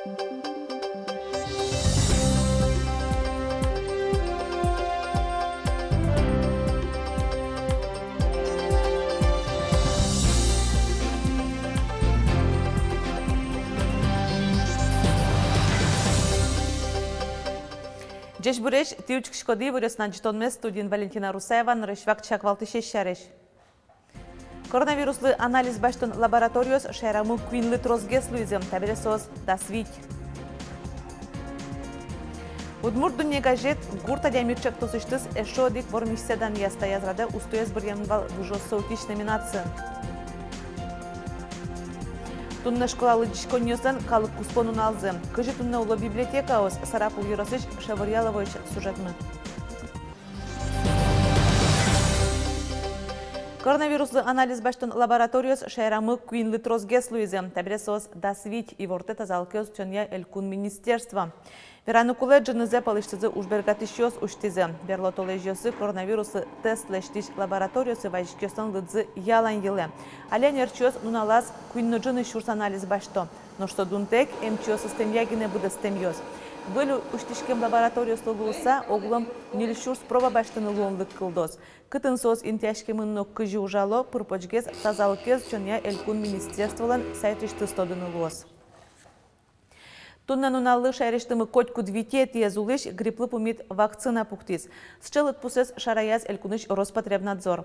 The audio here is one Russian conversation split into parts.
Джеш буреш, тиучк шкоди вырос на джитонме студин Валентина Русаева, нрышвак чаквалты шешшареш. Коронавируслы анализ баштон лабораториос шайраму квинлы трозгес луизем, табересос дасвить. Удмурт дунья газет гурта дямирчак тосыштыс эшодик вормишседан яста язрада устояс біргенвал вужос саутиш номинация. Тунна школалы дишконьосан калык куспонун алзы. Кыжы тунна уло библиотека ос Сарапул Юросыч Шаварьялович сюжетмы. Коронавируслы анализ баштон лабораториос шайрамы куинлы трозгес луизем. Табресос дасвить и ворте тазалкез чонья элькун министерства. Веранукуле джынызе палыштызы ужбергатышёс уштизе. Берлотолежёсы коронавирусы тест лештиш лабораториосы вайшкёсан лыдзы ялан еле. Ален ерчёс нуналаз куинноджыны шурс анализ башто. Но что дунтек эмчёс системьягине буде стемьёс. Вылю уштишкем лабораториос лугулса оглом нилшурс проба баштыны луонлык кылдос. Кытын сос интяшкемынно кыжы ужало пырпочгез тазалкез чоня элькун министерстволан сайтышты стодыны луос. Тунна нуналлы шайрештымы котку двите тиезулыш гриплы пумит вакцина пухтиз. Счелык пусес шараяз элькуныш Роспотребнадзор.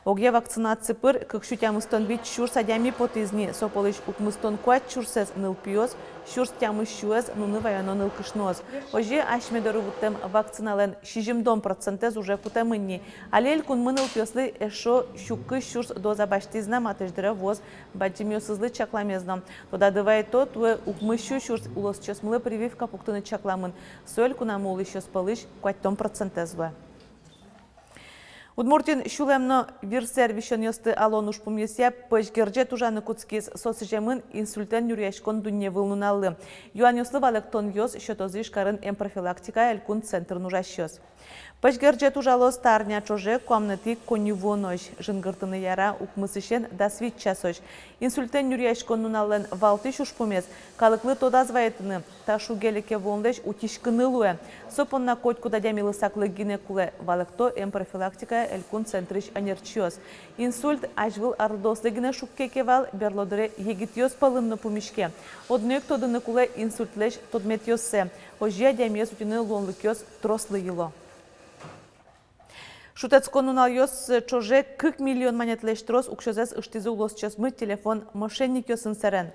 Огья вакцинации пыр, как шутямыстон бит шур садями потизни, сополыш укмыстон куат шурсез нылпиоз, шурс тямыщуез нуны ваяно нылкышноз. Ожи ашмедору вутем вакцинален 60% уже путемынни. Але элькун мынылпиослы эшо щукы шурс доза баштизна матыждыра воз баджимиосызлы чакламезном. Тода дывай тот уэ укмыщу шурс улос чесмылы прививка пуктыны чакламын. Соль кунамул еще спалыш куаттон процентезлы. Удмуртин шулемно вирсервишен ёсты алонуш пумесе пышгерже тужаны куцкиз соцжемын инсультен юрьяшкон дунне вылнуналлы. Юан ёслы валектон ёс шотозыш карын эмпрофилактика элькун центр нужащёс. Пышгерже тужало старня чоже комнаты конювонош жынгыртыны яра укмысышен дасвит часош. Инсультен юрьяшкон нуналлен валтыш ушпумес калыклы тодазваетыны ташу гелике вонлеш утишкынылуэ. Сопонна котку дадямилы саклы гинекуле валекто эмпрофилактика элькун центриш анерчиос. Инсульт ажвыл ардослыгіне шуккекевал берлодыре егитьос палымны пумишке. Однек тодыны куле инсультлеш тодметьосе. Ожия дямиес утины лонлыкёс трослы ело. Шутецко нуналёс чоже 40 миллион монетлеш трос укшозес ыштызы улос чесмы телефон мошенникёсын сэрен.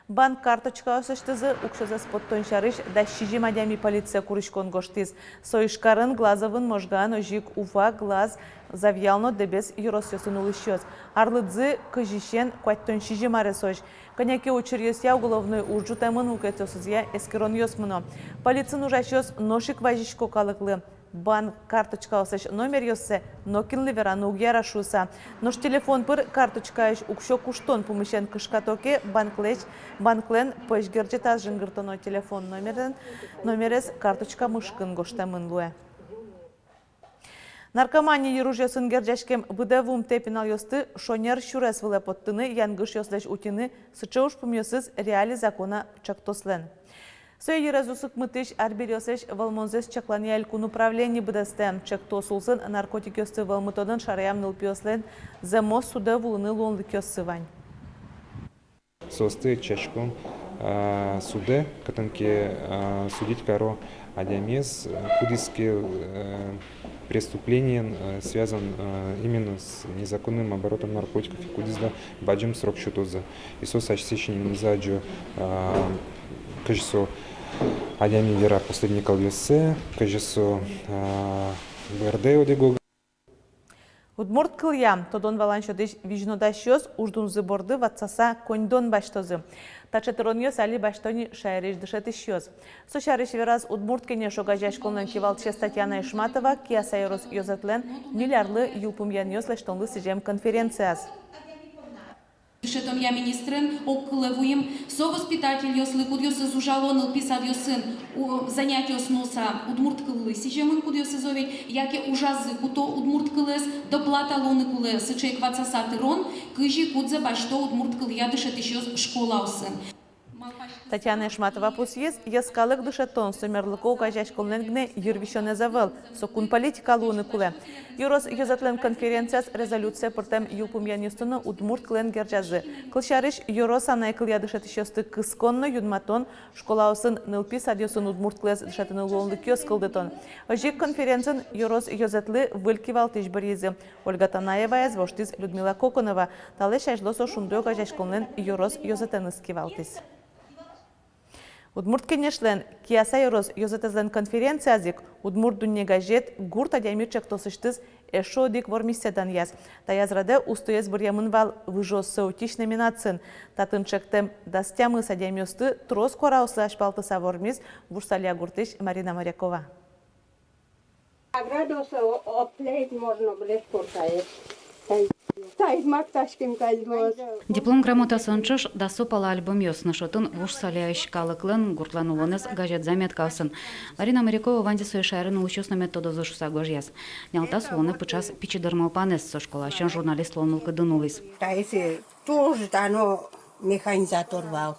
Банк карточка осыштызы укшозес подтон шарыш да шижи мадями полиция курышкон гоштиз. Соишкарын глазовын можган ожик уфа глаз завьялно дебес юросёсын улышёс. Арлыдзы кыжишен куаттон шижи маресош. Коняке учерьёсья уголовной урджутемын укетёсызья эскерон ёсмыно. Полицин ужащёс ношик важишко калыклы. Банк карточка осыш номер ёссе, нокинли верану угьяра шуса. Нош телефон пыр карточка еш укшо куштон пумышен кышкатоке банклен пышгерче таз жынгыртоно телефон номерес карточка мышкын гоштамын луэ. Наркомания еружьёсын герджашкем быдавум тепинал ёсты шонер шурес выле поттыны янгыш ёслеш утины сычауш пумёсыз реали закона чактослен. Сой еразусык мытыш арберёсеш валмонзес чаклания элькун управлении быдастем чакто сулсын наркотик ёсты валмытодын шараям нылпиослен замос суда вулыны лонлык ёсты вань. Состы чашком суде, катанке судить каро адямес, кудиски преступлением связан именно с незаконным оборотом наркотиков и кудизда баджим срок счетоза. И сос ачсечнин заджу кажется адями вера последний колесе, кажется БРД одего. Удмурт кыльям, тодон валаншо деш вижнодащёс уждунзы борды ватсаса коньдон баштозы. Тачетероньёс али баштони шайреш дышетыщёс. Сошарыш вераз удмурт кене шогажа школнан кивалче Татьяна Ишматова киасайрос ёзетлен миллиарлы юлпумьян ёслештонлы сижем конференцияс. Шетом я министрен околевуем со воспитатель ёслы кудёсы зужалоныл писад ёсын занятие сноса удмурт кылы сижемын кудёсы зовей яке ужазы куто удмурт кылес доплата лоны куле сычек ватсасаты рон кыжи кудзе башто удмурт кыл ядышет ещё школа усын. Татьяна Ишматова пусьез, яскалык душа тон сомерлыко угажаш колненгне юрвишоне завел, сокун политикалуны куле. Юрос юзатлен конференцияс резолюция портем юлпум янюстуны удмурт клен герджазы. Кылшарыш юрос ана экылья дышатышёсты кысконно юдматон, школаусын нылпи садьосын удмурт клез дышатыны луонлы кёс кылдытон. Ожик конференциян юрос юзатлы вылькивал тишбаризы. Ольга Танаева звоштиз Людмила Коконова. Талеш ажлосо шундо угажаш колнен юрос юзатыныс кивалтис. Удмурт кенешлен кияса юрос юзатызлен конференциязик удмурт дунне газет гурт адямирчак тосыштыз эшодик вормисседан яз. Та язраде устоез бурьямын вал выжос саутиш номинацин. Татынчектем дастямы садямёсты трос кораусы ашпалтыса вормис вурсалия гуртыш Марина Морякова. Аградоса оплеет можно блес куртает. Диплом грамотасын чыш да сопала альбом ёсны шотын вуш саляющ калыклын гуртланулыныз газет заметкасын. Марина Морякова ванди соешарын учёсна методу зашуса гожьяс. Нялта слоны пычас пичидырмал панес со школащен журналист лонылка дынулис. Таиси тоже дано механизатор вал.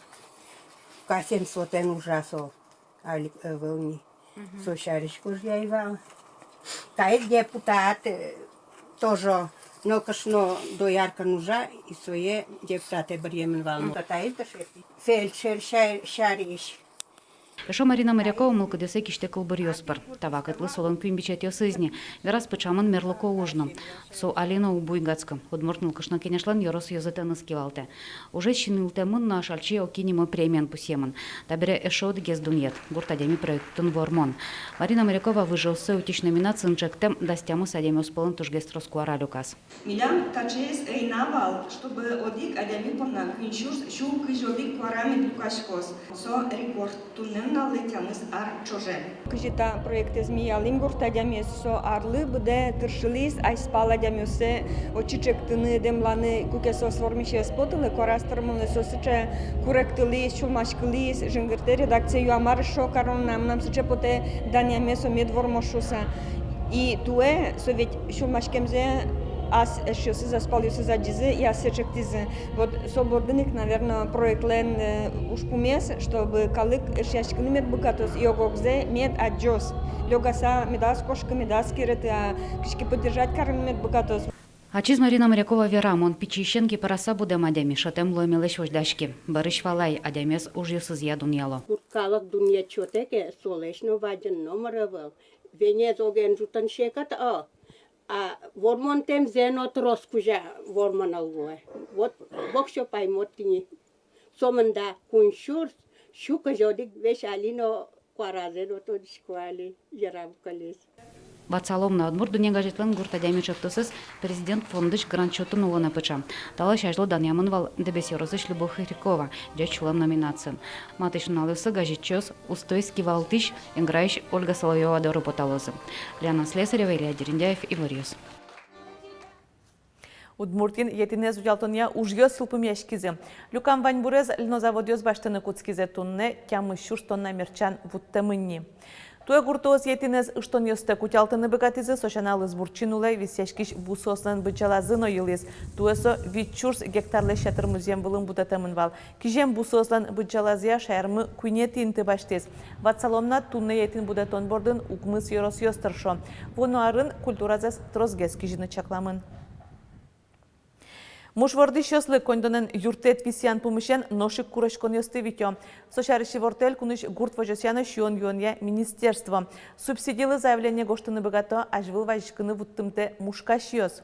Касен сотен ужасо али волни. Соешариш гожья вал. Таис депутат тоже но кашно до ярко нужа и свои депутаты бремен волну. Таис фельдшер шариш. Эшо Марина Морякова мылкыдесе киште кылбыр ёспыр. Тавакытлы солон күймбичет ёсызни. Верас пычамын мерлыко ужным. Со Алина Убуйгацкым. Удмурт мылкышна кенешлен ёрос ёзытыныс кивалте. Уже шинылтемын на шальчи окинимо премиен пусемын. Табере эшо дегез дуньет. Гуртадеми проектын вормон. Марина Морякова выжился утич номинацин чектем дастямы садеми успылын тужгестрос куаралюкас. Милям качес эйнавал, чтобы одик адями порнак винчурс шум кыжовик куарами дукашкос. Со рекорд туннен налетямыз ар чоже. Кыжита проекте змеялым гуртадями со арлы буде тыршылис айспала дямёсе очичектыны демланы кукесо сформище спотылы корастырмылы сосыче куректылис чулмашкылис жингырте редакция юамар шо карон нам сыче поте данямесо медвормошуса. И туе совет чулмашкемзе аз эшёсы заспалюсы за дизы и асечектизы. Вот собордыник, наверное, проект лен ушпумес, чтобы калык эшяшкины мед букатос йогокзе мед аджос. Лёгаса медас кошка медас кирет, а кишки поддержать карн мед букатос. Ачиз Марина Морякова верамон пичищенки параса будем адями шатем лоймелеш ождашки. Барыш валай адямес уж ёсыз я дуньяло. Курткалык дунья чотеке солешно ваден номеровал. Венец оген жутан шекат а. А вормон тем зено троскужа вормон алгуа. Вот бокшо поймоттини. Соманда куншурс шука жодик веш алино кваразено тодишквали ярабкалес. Вацалом на Удмурт дуне газетлен гуртадями чектосыз президент фондыш гранчотын улына пыча. Талаш ажлы данямын вал дебесерозыш Любовь Хирикова, дячулам номинацин. Матышын алысы газетчёс Устойский валтыш играющий Ольга Соловьева до работалозы. Ляна Слесарева, Илья Дерендяев и Варьёс. Удмуртин етинез уялтония ужьёс сылпымяшкизе. Люкан ваньбурез льнозаводёс баштыны куцкизе тунне кямы шурстонна мерчан вуттамынни. Туя гуртоос етинез ыштон ёсты кутялтыны богатизы сошаналы сбурчинулай висяшкиш бусослан бычалазыно йылыз. Туэсо витчурс гектарлы шатыр музеем вылым бутатамын вал. Кижем бусослан бычалазия шаярмы куйнети инты баштез. Ватсаломна тунны етин будатон бордын укмыс йорос ёстыршо. Вону арын культуразас трозгез кижины чакламын. Мушворды шослы кондонен юртет висян помышен ношик курашкон ёсты витё. Сошарыши вортель куныш гурт вожосяна шион юонья министерство. Субсидилы заявление гоштыны богато ажвыл вajкыны вуттымте мушкаш ёс.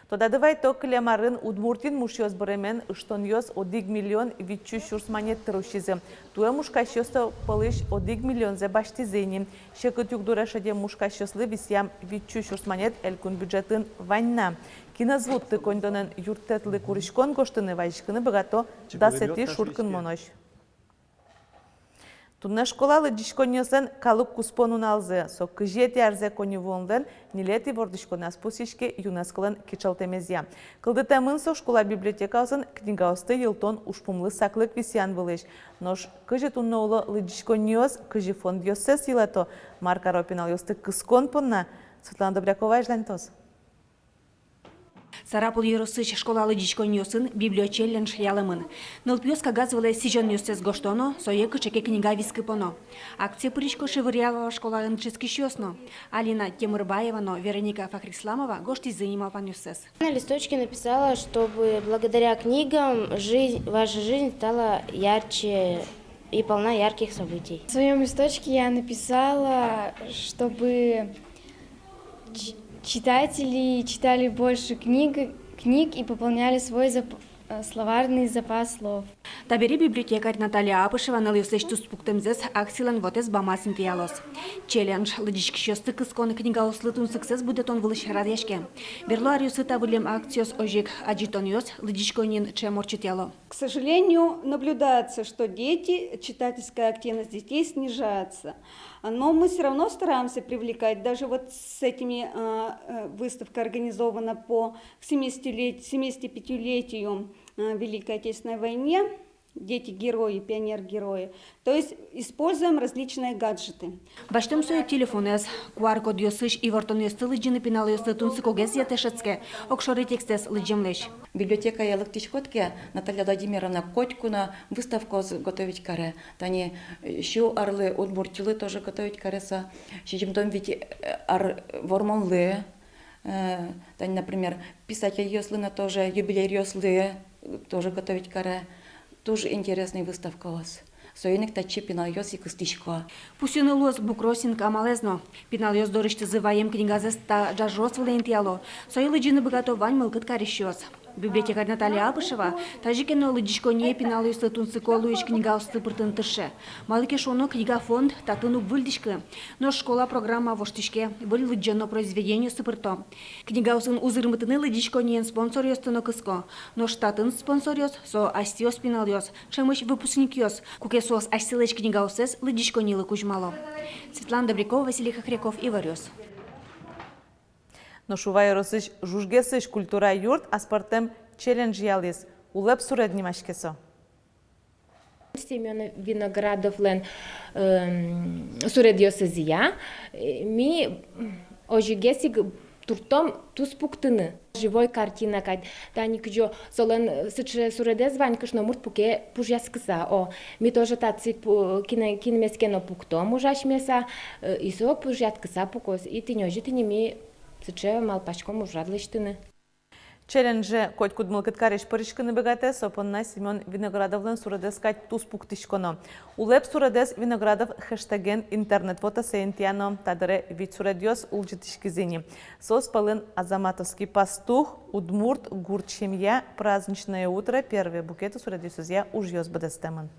Тода давай то клемарын Удмуртин муш ёс бремен ыштон ёс 1 миллион витчу шурс монет трушизы. Туя мушкаш ёсто полыш 1 миллион зе баштизени. Шекыт югдурашаде мушкаш ёслы висям витчу шурс монет элькун бюджетын ваньна. Киназвутты кондонен юртетлы куришкон гоштыны вайшкыны богато дасети шуркын монош. Тунна школалы дишконьосен калык куспонун алзы. Со кыжети арзе конювонден нилети вордишкона спусишке юнескылын кичалтемезия. Кылдытамын со школа библиотекасын книгаосты елтон ушпумлы саклык висян вылыш. Нош кыжи тунна улы лыдишконьос кыжи фонд ёссе силато. Марка Ропинал ёсты кыскон понна. Светлана Добрякова, Жлантос. Сарапул Еросыч школалы дичконьосын библиочеллен шьялымын. Нылпьёс кагазывала сижен юстес гоштоно, соеку чеке книга вискыпоно. Акция пыричко шевырялова школалын ческищёсно. Алина Темырбаева, Вероника Фахрисламова гошти занимал пан юстес. На листочке написала, чтобы благодаря книгам ваша жизнь стала ярче и полна ярких событий. В своем листочке я написала, чтобы читатели читали больше книг и пополняли свой словарный запас слов. Табери библиотекарь Наталья Апышева на листочку спуктемзес аксилен вотес бамасын тиялос. Челлендж лыдички шёсты кысконы книга услытун суксес будет он вылыш радешке. Берло ариусы тавылем акциос ожик аджитониос лыдичконин чеморчитяло. К сожалению, наблюдается, что читательская активность детей снижается. Но мы все равно стараемся привлекать. Даже вот с этими выставка организована по 75-летию Великой Отечественной войне. Дети-герои, пионер-герои. То есть используем различные гаджеты. Баштем соек телефонес, QR-код ёсыш и вортонесты лыджины пиналы ёстытун сыкогез ятешецке, окшоры текстес лыджемлеш. Библиотека ялыктичкотке Наталья Владимировна Котькуна выставку готовить каре. Тани щу арлы удмуртилы тоже готовить кареса. Щичемдом ведь вормонлы. Тани, например, писатель ёслына тоже, юбилей ёслы тоже готовить каре. Тоже интересная выставка у вас. Союник тачи пиналёс и кыстичко. Пусюны лос букросин камалезно. Пиналёс дорышты зываем книгазес та джажрос валентияло. Союлы джины богатовань мылкыт карищёс. Библиотекарь Наталья Апышева тажикено лыдичко не пиналёс лытун циколуич книга устыпыртын тыше. Малыке шоно книга фонд татыну выльдишкы. Но школа программа воштишке выль лыджено произведение сыпырто. Книга усын узырмытыны лыдичко не спонсор ёстыно кыско. Но штатын спонсор ёс со астиос пиналёс. Чемыш выпускник ёс. Кукесос астилыч книга усес лыдичко нилы кужмало. Светлана Добрякова, Василий Хохряков и Варёс. Но шувай росыш жужгесыш культура юрт, а спортем челлендж ялис. Улеп суред нимашкесо. Семен Виноградов лен суред ёсызия. Ми ожигесик туртом туспуктыны. Живой картина, кайт тани кджо солен сыче суредез ванькаш на мурт пуке пужяскса. О, ми тоже тацик кинемескено пукто мужаш меса и со пужяткса пукос и тинёжи тинеми сыче малпачком ужадлыштыны. Челлендже коть кудмылкыт кареш пырышкыны бегате сопонна Семен Виноградовлен суредес кайт туспуктишконо. Улеп суредес Виноградов хэштеген интернет-фото сеентиано тадыре вид суредёс улжитишкизини. Сос палын Азаматовский пастух, удмурт, гурчемья, праздничное утро, первые букеты суредёсызя ужьёс бедестемын.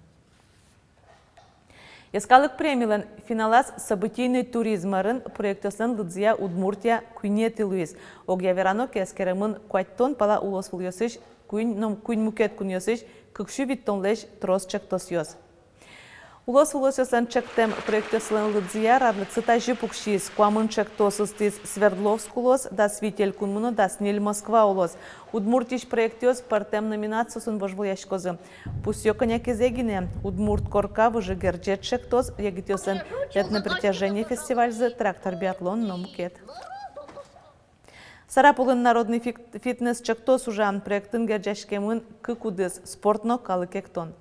Ескалык премиялен финалас событийный туризмарын проектослен лыдзия Удмуртия куйнети Луис. Огья верано кескеремын куайттон пала улос фулйосыш куйн мукет куньосыш кыкшу виттонлеш трос чектосьос. Улос фулосьослен чектем проектослен лыдзия радлык цитажи пукшис куамын чектосыстис Свердловск улос да свитель кунмуно да снель Москва улос. Удмуртиш проектиос партем номинациясын вожвояшкозы. Пусьё конякизегине Удмурт корка выжигерджет чектос ягитёсен этно притяжение фестивальзы трактор биатлон номукет. Сарапулын народный фитнес чектос ужан проектын герджашкемын кыкудыз спортно калыкектон.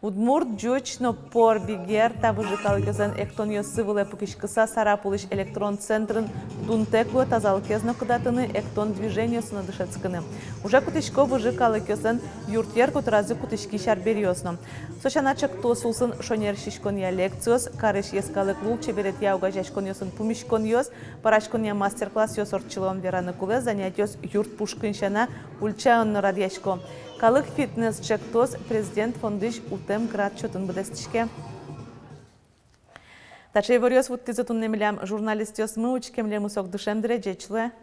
Удмурт джучно пор бигер тавыжы калыкезен эктон ёсывылы пукишкыса Сарапулыш электрон центрын дунтекло тазалкезно кудатыны эктон движениёсына дышецкыны. Уже кутышко выжы калыкезен юртьер кутразы кутышки шарберёсно. Сочаначак тосулсын шонершишкон я лекциос, карыш ескалык лул чеберет я угажашкон ёсын пумишкон ёс, парашкон я мастер-класс ёс орчылом вераны куле занятиёс юрт пушкыншана ульчаон радьяшко. Калык фитнес чектос президент фондыш утем град чотын бдестишке. Тачей варьос вот тизатун немлям журналист ёс мы учкемлем усок душем дреджечле.